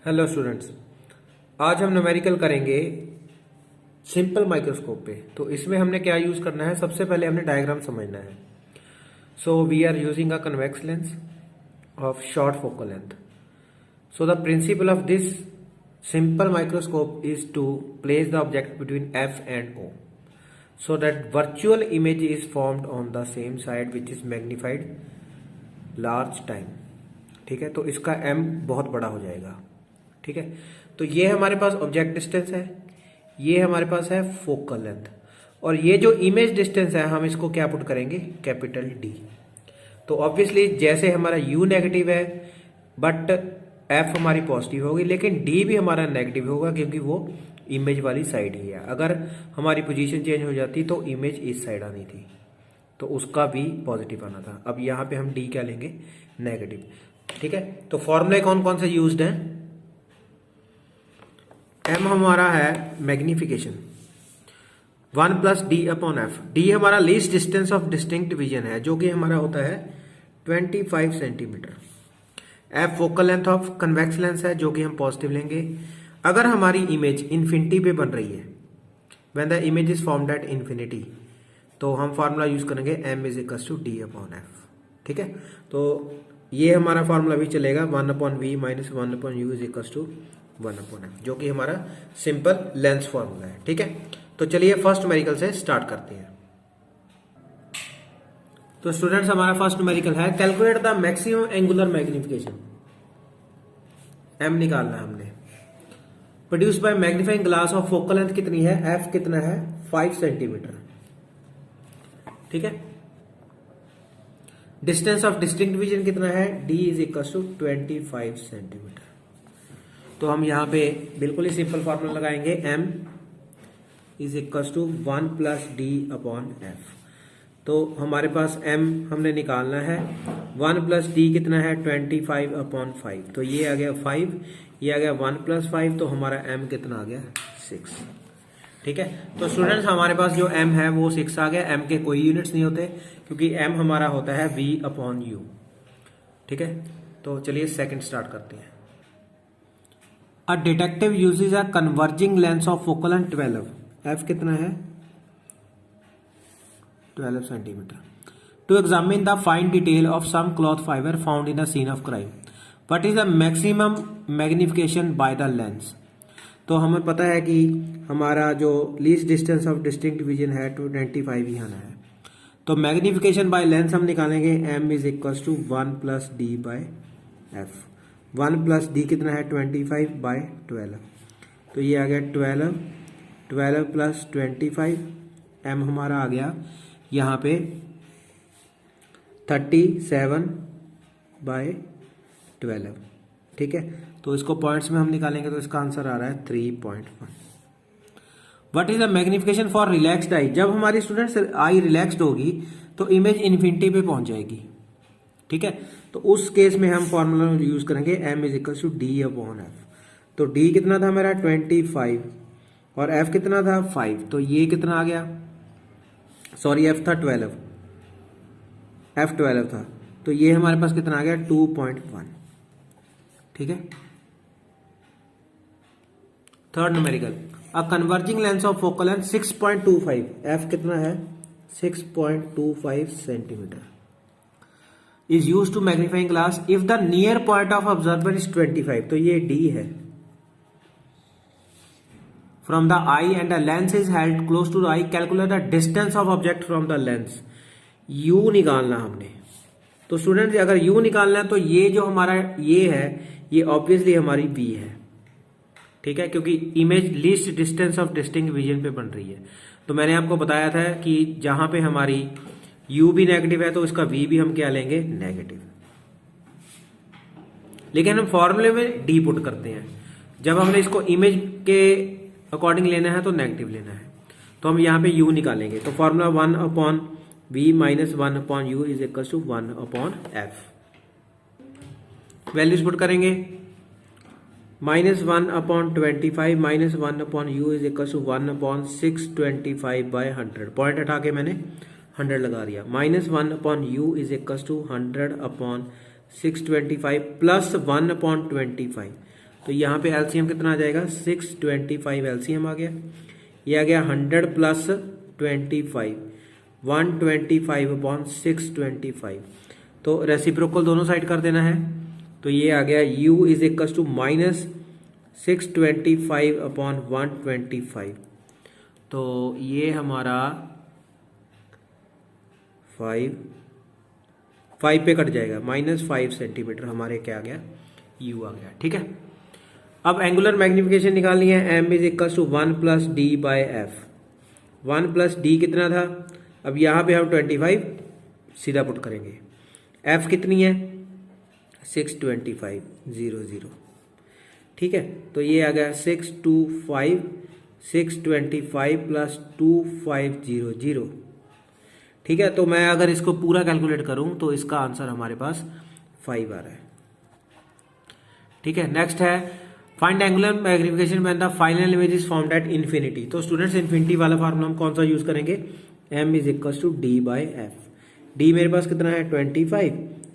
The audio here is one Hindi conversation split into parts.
हेलो स्टूडेंट्स, आज हम न्यूमेरिकल करेंगे सिंपल माइक्रोस्कोप पे। तो इसमें हमने क्या यूज करना है, सबसे पहले हमने डायग्राम समझना है। So we are using a convex lens of short focal length. So the principle of this simple microscope is to place the object between f and o so that virtual image is formed on the same side which is magnified large time। ठीक है, तो इसका m बहुत बड़ा हो जाएगा। ठीक है, तो ये हमारे पास ऑब्जेक्ट डिस्टेंस है, ये हमारे पास है फोकल लेंथ, और ये जो इमेज डिस्टेंस है हम इसको क्या पुट करेंगे, कैपिटल डी। तो ऑब्वियसली जैसे हमारा u नेगेटिव है बट f हमारी पॉजिटिव होगी, लेकिन d भी हमारा नेगेटिव होगा क्योंकि वो इमेज वाली साइड ही है। अगर हमारी पोजीशन चेंज हो जाती तो इमेज इस साइड आनी थी, तो उसका भी पॉजिटिव आना था। अब यहाँ पे हम d क्या लेंगे, नेगेटिव। ठीक है, तो फॉर्मूले कौन कौन से यूज्ड हैं। m हमारा है magnification 1 plus D upon f. D हमारा least distance of distinct vision है जो कि हमारा होता है 25 centimetre. F focal length of convex lens है जो कि हम पॉजिटिव लेंगे। अगर हमारी इमेज इन्फिनिटी पे बन रही है, when the image is formed at infinity, तो हम फार्मूला यूज करेंगे m is equal to D upon F. ठीक है, तो ये हमारा फार्मूला भी चलेगा 1 upon V minus 1 upon you is equal to 1 upon F, जो कि हमारा सिंपल लेंस फार्मूला है। ठीक है, तो चलिए फर्स्ट न्यूमेरिकल से स्टार्ट करते हैं। तो स्टूडेंट्स, हमारा फर्स्ट न्यूमेरिकल है calculate the maximum angular magnification. m निकालना है हमने। Produce by magnifying glass of focal length कितनी है, f कितना है, 5 सेंटीमीटर। ठीक है, डिस्टेंस ऑफ डिस्टिंक्ट विजन कितना है, d is equal to 25 centimetre. तो हम यहां पे बिल्कुल ही सिंपल फॉर्मूला लगाएंगे, m is equal to 1 plus D upon F. तो हमारे पास m हमने निकालना है, 1 प्लस डी कितना है, 25 अपॉन 5। तो ये आ गया 5, ये आ गया 1 प्लस 5, तो हमारा m कितना आ गया, 6। ठीक है, तो स्टूडेंट्स हमारे पास जो m है वो 6 आ गया। m के कोई यूनिट्स नहीं होते क्योंकि m हमारा होता है v अपॉन u। ठीक है, तो चलिए सेकंड स्टार्ट करते हैं। A detective uses a converging lens of focal length 12। f कितना है, 12 centimetre. To examine the fine detail of some cloth fibre found in the scene of crime, what is the maximum magnification by the lens. तो हमें पता है कि हमारा जो least distance of distinct vision है 25 ही आना है। तो मैग्निफिकेशन बाय लेंस हम निकालेंगे, m is equal to 1 plus D by F. 1 plus D कितना है, 25 बाय 12, तो ये आ गया 12 प्लस 25, m हमारा आ गया यहाँ पे 37 बाय 12। ठीक है, तो इसको पॉइंट्स में हम निकालेंगे तो इसका आंसर आ रहा है 3.1। What is the magnification for relaxed eye. जब हमारी स्टूडेंट्स आई रिलैक्स्ड होगी तो इमेज इन्फिनिटी पे पहुंच जाएगी। ठीक है, तो उस केस में हम फॉर्मूला यूज करेंगे m is equal to D upon F. तो d कितना था मेरा, 25, और f कितना था, 5। तो ये कितना आ गया, सॉरी f था 12, f 12 था, तो ये हमारे पास कितना आ गया, 2.1। ठीक है, third numerical, a converging lens of focal length 6.25, f कितना है, 6.25 centimetre, is use to magnifying glass if the near point of observer is 25। तो ये d है। From the eye and the lens is held close to the eye, calculate the distance of object from the lens। u निकालना हमने। तो स्टूडेंट अगर u निकालना है तो ये जो हमारा ये है, ये ऑब्वियसली हमारी v है। ठीक है, क्योंकि image least distance of distinct vision पे बन रही है। तो मैंने आपको बताया था कि जहां पे हमारी u भी नेगेटिव है तो इसका v भी हम क्या लेंगे, नेगेटिव। लेकिन हम फॉर्मूले में d पुट करते हैं। जब हमने इसको इमेज के अकॉर्डिंग लेना है तो नेगेटिव लेना है, तो हम यहाँ पे u निकालेंगे। तो formula 1 upon v minus 1 upon you is equal to 1 upon f. Values put करेंगे, minus 1 upon 25 minus 1 upon you is equal to 1 upon 625 by 100। Point हटा के मैंने 100 लगा दिया। Minus 1 upon you is equal to 100 upon 625 plus 1 upon 25। तो यहाँ पे एलसीएम कितना आ जाएगा 625 एलसीएम आ गया। ये आ गया 100 प्लस 25 125 अपॉन 625। तो रेसिप्रोकल दोनों साइड कर देना है। तो ये आ गया u is equal to minus 625 upon 125। तो ये हमारा 5 पे कट जाएगा, -5 सेंटीमीटर हमारे क्या आ गया u आ गया। ठीक है, अब एंगुलर मैग्निफिकेशन निकालनी है। m is equal to 1 plus D by F. 1 plus D कितना था, अब यहाँ पे हम 25 सीधा पुट करेंगे। f कितनी है 625 00। ठीक है, तो ये आ गया 625 प्लस 2500। ठीक है, तो मैं अगर इसको पूरा कैलकुलेट करूं तो इसका आंसर हमारे पास 5 आ रहा है। ठीक है, नेक्स्ट है find angular magnification when the final image is formed at infinity. तो स्टूडेंट्स इन्फिनिटी वाला फार्मूला हम कौन सा यूज करेंगे, m is equal to D by F. D मेरे पास कितना है 25,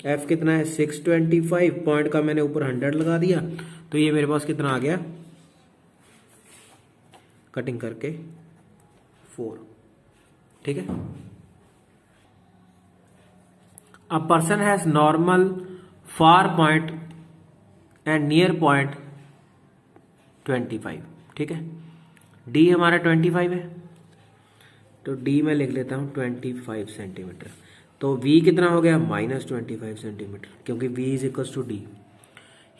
f कितना है 625, पॉइंट का मैंने ऊपर 100 लगा दिया, तो ये मेरे पास कितना आ गया कटिंग करके 4। ठीक है, a person has normal far point and near point 25। ठीक है, डी हमारा 25 है, तो डी में लिख लेता हूं 25 सेंटीमीटर। तो v कितना हो गया -25 सेंटीमीटर, क्योंकि v is equal to D.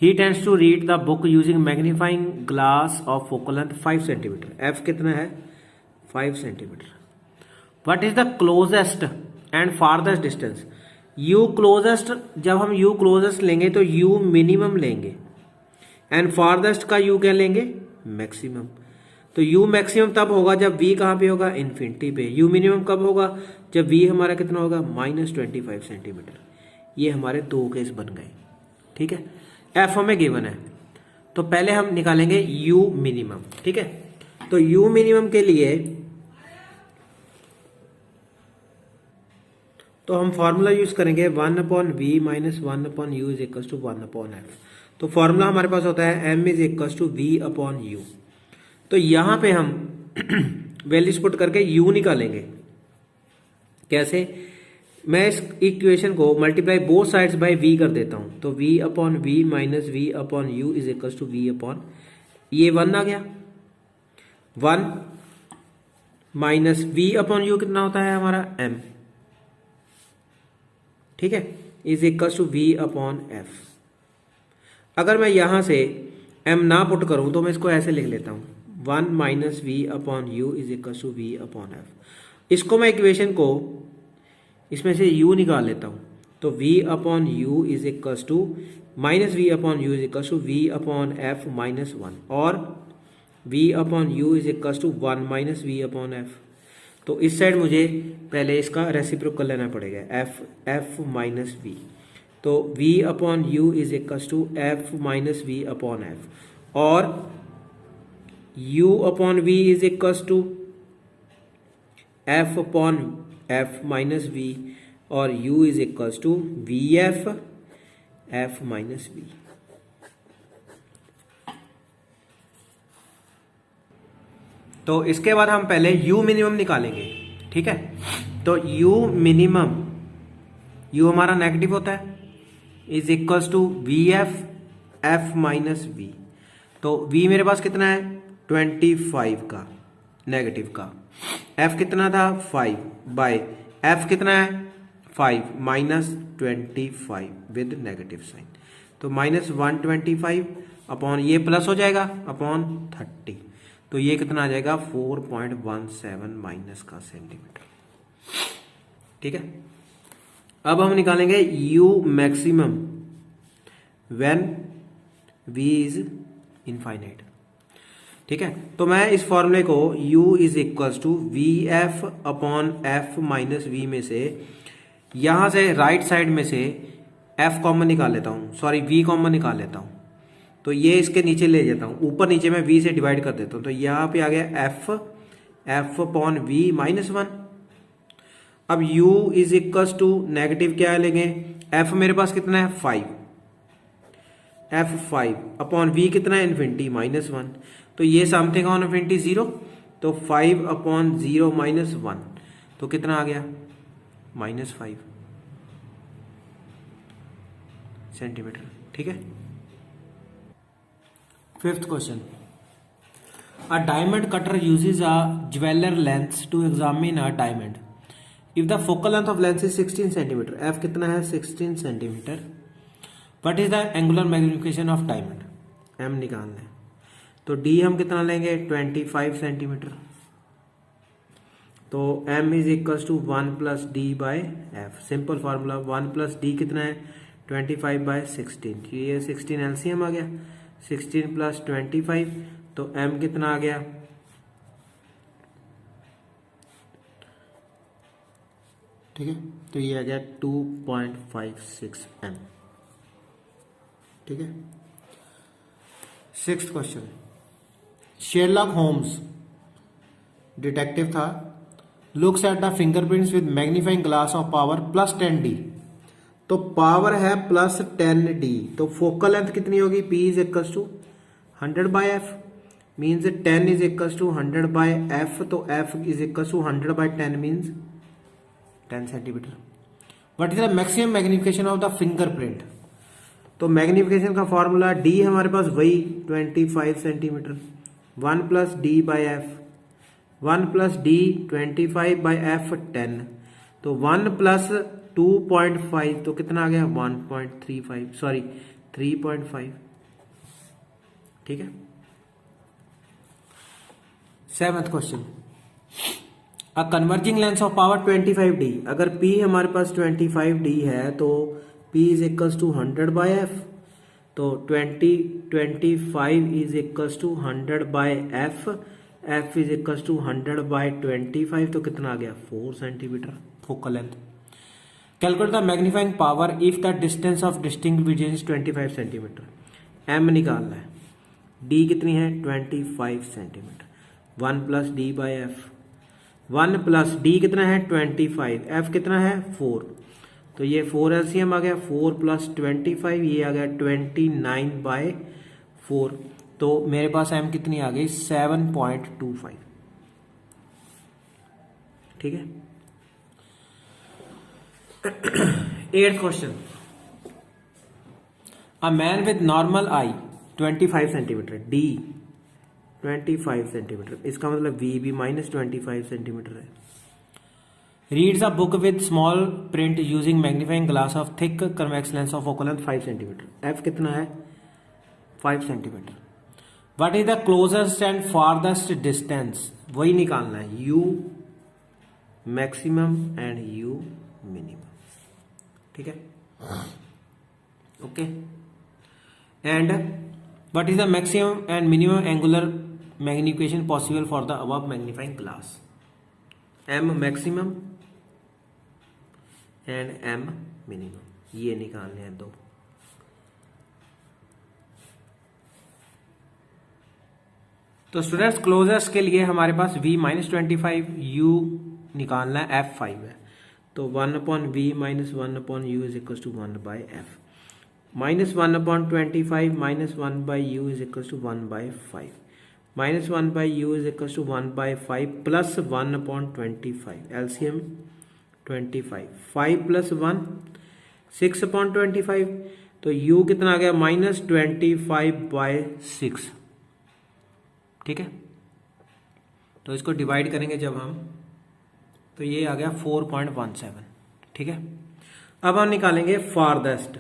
He tends to read the book using magnifying glass of focal length 5 centimetre. f कितना है 5 centimetre. What is the closest and farthest distance. u closest, जब हम u क्लोजेस्ट लेंगे तो u मिनिमम लेंगे, एंड फारदेस्ट का u क्या लेंगे मैक्सिमम। तो u मैक्सिमम तब होगा जब v कहाँ पे होगा इन्फिनिटी पे। u मिनिमम कब होगा जब v हमारा कितना होगा -25 सेंटीमीटर। ये हमारे 2 केस बन गए। ठीक है, f हमें गिवन है, तो पहले हम निकालेंगे u मिनिमम। ठीक है, तो u मिनिमम के लिए तो हम फॉर्मूला यूज करेंगे 1/v minus 1/u is equal to 1/f। तो फॉर्मूला हमारे पास होता है m is equal to v/u। तो यहां पे हम वैल्यूज पुट करके u निकालेंगे। कैसे, मैं इस इक्वेशन को multiply both sides by v कर देता हूं, तो v/v minus v/u is equal to v/, ये 1 आ गया। 1 माइनस v/u कितना होता है हमारा m। ठीक है, इज इक्वल टू v/f। अगर मैं यहां से m ना पुट करूं तो मैं इसको ऐसे लिख लेता हूं 1 minus v/u is equal to v/f। इसको मैं इक्वेशन को इसमें से u निकाल लेता हूं, तो v/u is equal to minus v/u is equal to v/f minus 1, और v/u is equal to 1 minus v/f। तो इस साइड मुझे पहले इसका रेसिप्रोकल लेना पड़ेगा f माइनस v। तो v/u is equal to f minus v/f, और u/v is equal to f/f minus v, और u is equal to vf f minus v। तो इसके बाद हम पहले u मिनिमम निकालेंगे। ठीक है, तो u मिनिमम, u हमारा नेगेटिव होता है, is equal to vf f minus v। तो v मेरे पास कितना है 25 का नेगेटिव का, f कितना था 5 बाय f कितना है 5 माइनस 25 विद नेगेटिव साइन, तो -125 अपॉन ये प्लस हो जाएगा अपॉन 30, तो ये कितना आ जाएगा 4.17 माइनस का सेंटीमीटर। ठीक है, अब हम निकालेंगे u maximum when v is infinite. ठीक है, तो मैं इस फॉर्मूले को u is equal to vf upon f minus v में से, यहां से राइट साइड में से f कॉमन निकाल लेता हूं, सॉरी v कॉमन निकाल लेता हूं, तो ये इसके नीचे ले जाता हूं, ऊपर नीचे मैं v से डिवाइड कर देता हूं, तो यहां पे आ गया f अपॉन v माइनस 1। अब u is equal to negative क्या लेंगे, f मेरे पास कितना है 5, f5 अपॉन v कितना है इन्फिनिटी -1, तो ये समथिंग ऑन इन्फिनिटी 0, तो 5 अपॉन 0 -1 तो कितना आ गया -5 सेंटीमीटर। ठीक है। Fifth question, a diamond cutter uses a jeweller lens to examine a diamond if the focal length of lens is 16 centimetre, F कितना है 16 centimetre, what is the angular magnification of diamond, M निकालना है। तो डी हम कितना लेंगे 25 सेंटीमीटर, तो m is equal to 1 plus D by F, simple formula 1 plus D कितना है 25 बाई 16, ये 16 एलसीएम आ गया, 16 प्लस 25 तो m कितना आ गया, ठीक है, तो ये आ गया 2.56 m। ठीक है। Sixth question, Sherlock Holmes detective था, looks at the fingerprints with magnifying glass of power +10d, तो पावर है +10d, तो फोकल लेंथ कितनी होगी p is equal to 100 by F, means 10 is equal to 100 by F, तो f is equal to 100 by 10 means 10 centimetre. What is the maximum magnification of the fingerprint, तो मैग्निफिकेशन का फॉर्मूला d हमारे पास वही 25 centimetre, 1 plus D by F, 1 plus D 25 by F 10, तो 1 प्लस 2.5 तो कितना आ गया 1.35, सॉरी 3.5। ठीक है। Seventh question, a converging lens of power 25d, अगर p हमारे पास 25d है तो p is equal to 100 by F, तो 25 is equal to 100 by F, f is equal to 100 by 25 तो कितना आ गया 4 centimetre focal length. Calculate the magnifying power if the distance of distinct region is 25 centimetre, m निकालना है, d कितनी है 25 centimetre, 1 plus D by F, 1 plus D कितना है 25, f कितना है 4, तो ये 4 एलसीएम आ गया, 4 प्लस 25 ये आ गया 29 बाई 4, तो मेरे पास m कितनी आ गई 7.25। ठीक है। 8th question, a man with normal I 25 centimetre, D 25 centimetre, इसका मतलब v भी -25 सेंटीमीटर है, reads a book with small print using magnifying glass of thick convex lens of focal length 5 centimetre, f कितना है 5 centimetre. What is the closest and farthest distance, वही निकालना है, u maximum and u minimum. ठीक है। Okay. And what is the maximum and minimum angular magnification possible for the above magnifying glass, m maximum and m minimum, ये निकालने हैं दो। तो स्टूडेंट्स क्लोजेस्ट के लिए हमारे पास v -25, u निकालना है, f 5 है, तो 1/v - 1/u is equal to 1 by F, -1/25 -1/u is equal to 1/5, -1/u is equal to 1/5 plus 1/25, LCM 25, 5 plus 1 6/25, तो u कितना आ गया -25/6। ठीक है। तो इसको डिवाइड करेंगे जब हम, तो ये आ गया 4.17। ठीक है। अब हम निकालेंगे farthest,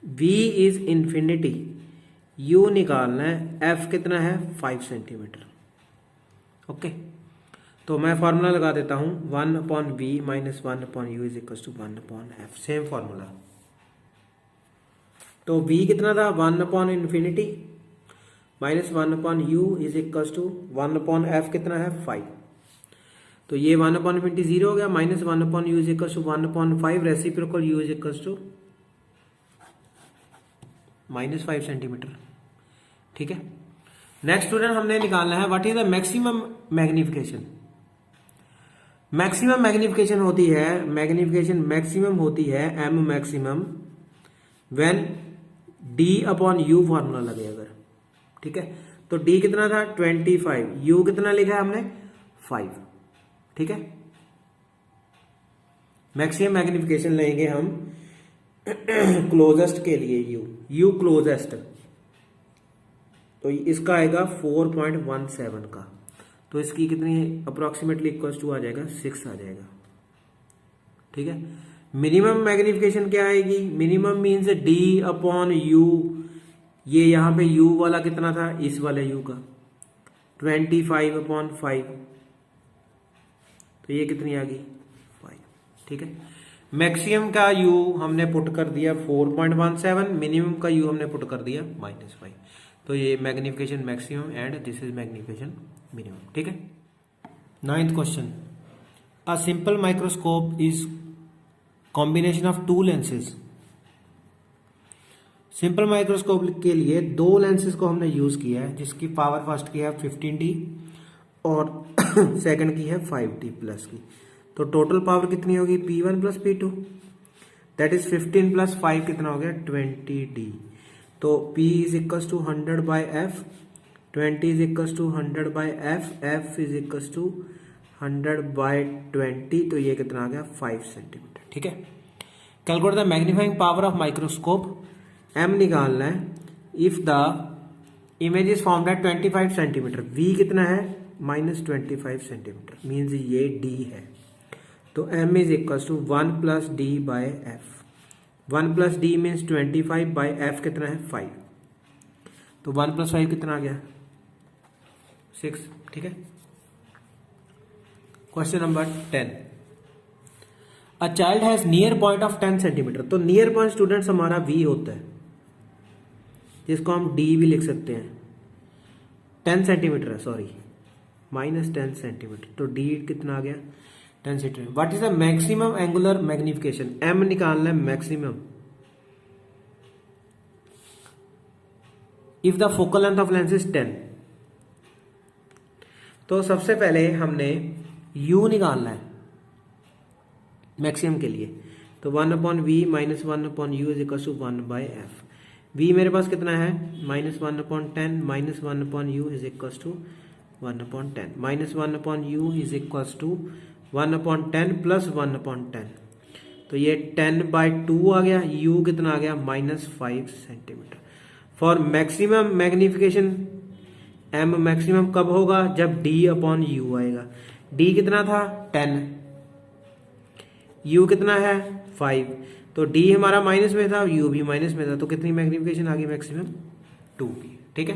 v is infinity, u निकालना है, f कितना है 5 सेंटीमीटर। ओके, तो मैं फॉर्मूला लगा देता हूं, 1/v - 1/u is equal to 1/f, same formula. तो v कितना था 1/infinity - 1/u is equal to 1/f कितना है 5, तो ये 1/infinity 0 हो गया, -1/u is equal to 1/5, reciprocal u is equal to -5 centimetre. ठीक है। नेक्स्ट स्टूडेंट हमने निकालना है what is the maximum magnification, maximum magnification होती है, मैग्निफिकेशन मैक्सिमम होती है M maximum when D upon U formula लगे अगर, ठीक है। तो डी कितना था 25, यू कितना लिखा है हमने 5, ठीक है। मैक्सिमम मैग्निफिकेशन लेंगे हम क्लोजेस्ट के लिए यू क्लोजेस्ट, तो इसका आएगा 4.17 का, तो इसकी कितनी अप्रोक्सीमेटली इक्वल्स टू आ जाएगा 6 आ जाएगा, ठीक है। मिनिमम मैग्निफिकेशन क्या आएगी, minimum means D upon you, ये यहां पे यू वाला कितना था इस वाले यू का 25/5, तो ये कितनी आ गई 5, ठीक है। मैक्सिमम का यू हमने पुट कर दिया 4.17, मिनिमम का यू हमने पुट कर दिया -5, तो ये magnification maximum and this is magnification minimum, ठीक है। 9th question, a simple microscope is combination of 2 lenses. Simple microscope के लिए 2 लेंसेज को हमने यूज किया है, जिसकी पावर फर्स्ट की है 15D और सेकंड की है 5D प्लस की, तो टोटल पावर कितनी होगी P1 plus P2, that is 15 plus 5 कितना हो गया 20D, तो P is equals to 100/F, 20 is equals to 100/F, F is equals to 100/20, तो ये कितना आ गया 5 सेंटीमीटर, ठीक है। Calculate the magnifying power of microscope, M निकालना है if the image is formed eight 25 centimetre, V कितना है -25 सेंटीमीटर, मीन्स ये D है, तो M is equals to 1 plus D/F, 1 plus D means 25/F कितना है 5, तो 1 प्लस 5 कितना आ गया 6, ठीक है। Question number 10, a child has near point of 10 centimetre, तो नियर पॉइंट स्टूडेंट्स हमारा V होता है, जिसको हम D भी लिख सकते हैं, 10 सेंटीमीटर है सॉरी, -10 सेंटीमीटर, तो D कितना आ गया 10 centimetre. What is the maximum angular magnification, M निकालना है maximum if the focal length of lens is 10, तो सबसे पहले हमने U निकालना है मैक्सिमम के लिए, तो 1/V - 1/U is equal to 1/F, V मेरे पास कितना है -1/10 - 1/U is equal to 1/10, -1/U is equal to 1/10 plus 1/10, तो ये 10/2 आ गया, U कितना आ गया -5 centimetre. For maximum magnification M maximum कब होगा, जब D अपॉन U आएगा, D कितना था 10, U कितना है 5, तो D हमारा माइनस में था, U भी माइनस में था, तो कितनी मैग्निफिकेशन आ गई मैक्सिमम 2 की, ठीक है।